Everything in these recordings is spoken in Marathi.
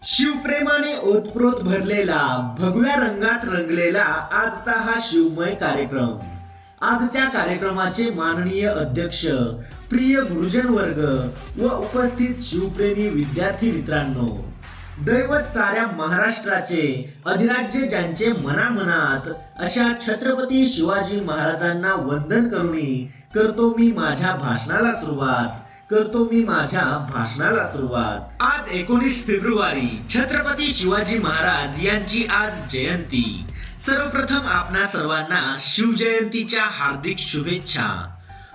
शिवप्रेमाने ओतप्रोत भरलेला भगव्या रंगात रंगलेला आजचा हा शिवमय कार्यक्रम। आजच्या कार्यक्रमाचे माननीय अध्यक्ष, प्रिय गुरुजन वर्ग व उपस्थित शिवप्रेमी विद्यार्थी मित्रांनो, दैवत साऱ्या महाराष्ट्राचे, अधिराज्य ज्यांचे मनामनात, अशा छत्रपती शिवाजी महाराजांना वंदन करूनी करतो मी माझ्या भाषणाला सुरुवात। आज 19 फेब्रुवारी छत्रपती शिवाजी महाराज यांची आज जयंती। सर्वप्रथम आपणा सर्वांना शिवजयंतीच्या हार्दिक शुभेच्छा।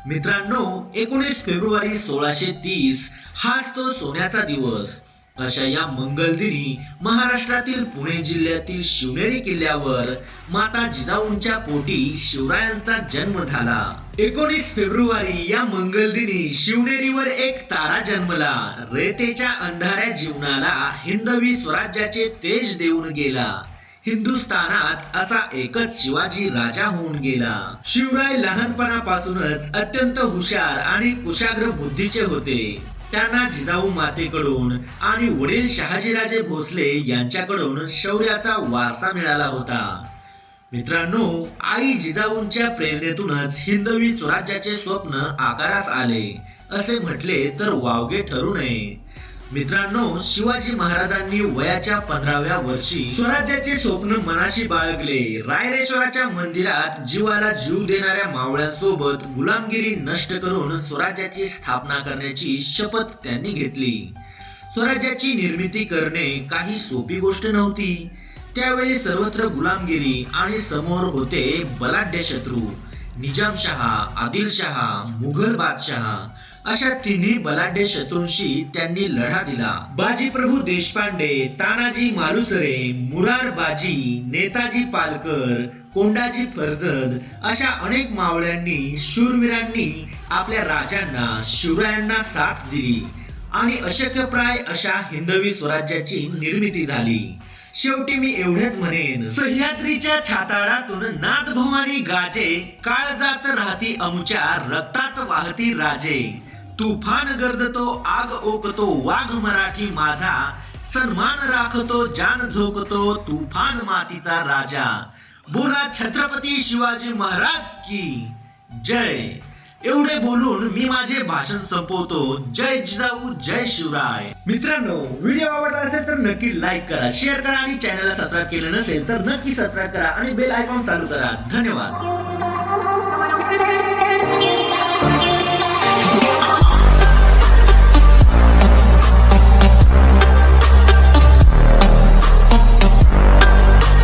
मित्रांनो, 19 फेब्रुवारी 1630 हाच तो सोन्याचा दिवस। अशा या मंगलदिनी महाराष्ट्रातील पुणे जिल्ह्यातील शिवनेरी किल्ल्यावर माता जिजाऊंच्या पोटी शिवरायांचा जन्म झाला। 19 फेब्रुवारी या मंगलदिनी शिवनेरीवर एक तारा जन्मला। रेतेच्या अंधाऱ्या जीवनाला हिंदवी स्वराज्याचे तेज देऊन गेला। हिंदुस्थानात असा एकच शिवाजी राजा होऊन गेला। शिवराय लहानपणापासूनच अत्यंत हुशार आणि कुशाग्र बुद्धीचे होते। त्यांना जिजाऊ मातेकडून आणि वडील शहाजीराजे भोसले यांच्याकडून शौर्याचा वारसा मिळाला होता। मित्रांनो, आई जिजाऊंच्या प्रेरणेतूनच हिंदवी स्वराज्याचे स्वप्न आकारास आले असे म्हटले तर वावगे ठरू नये। मित्रांनो, शिवाजी महाराजांनी वयाच्या 15व्या वर्षी स्वराज्याचे स्वप्न मनाशी बाळगले। रायरेश्वराच्या मंदिरात जीवाला जीव देणाऱ्या मावळ्यांसोबत गुलामगिरी नष्ट करून स्वराज्याची स्थापना करण्याची शपथ त्यांनी घेतली। स्वराज्याची निर्मिती करणे काही सोपी गोष्ट नव्हती। त्यावेळी सर्वत्र गुलामगिरी आणि समोर होते बलाढ्य शत्रू। निजामशहा, आदिलशहा, मुघल बादशहा अशा तिन्ही बलाढ्य शत्रूंशी त्यांनी लढा दिला। बाजीप्रभू देशपांडे, तानाजी मालुसरे, मुरार बाजी, नेताजी पालकर, कोंडाजी फर्जद अशा अनेक मावळ्यांनी, शूरवीरांनी आपल्या राजांना, शिवरायांना साथ दिली आणि अशक्यप्राय अशा हिंदवी स्वराज्याची निर्मिती झाली। शेवटी मी एवढेच म्हणेन, सह्याद्रीच्या छाताडातून नाद भवानी गाजे, काळजात राहती अमुच्या, रक्तात वाहती राजे। तुफान गरजतो, आग ओकतो, वाघ मराठी माझा, सन्मान राखतो, जान झोकतो, तुफान मातीचा राजा। बोला छत्रपती शिवाजी महाराज की जय। एवढे बोलून मी माझे भाषण संपवतो। जय जिजाऊ, जय शिवराय। मित्रांनो, व्हिडिओ आवडला असेल तर नक्की लाईक करा, शेअर करा आणि चॅनलला सबस्क्राईब केलं नसेल तर नक्की सबस्क्राईब करा आणि बेल आयकॉन चालू करा। धन्यवाद।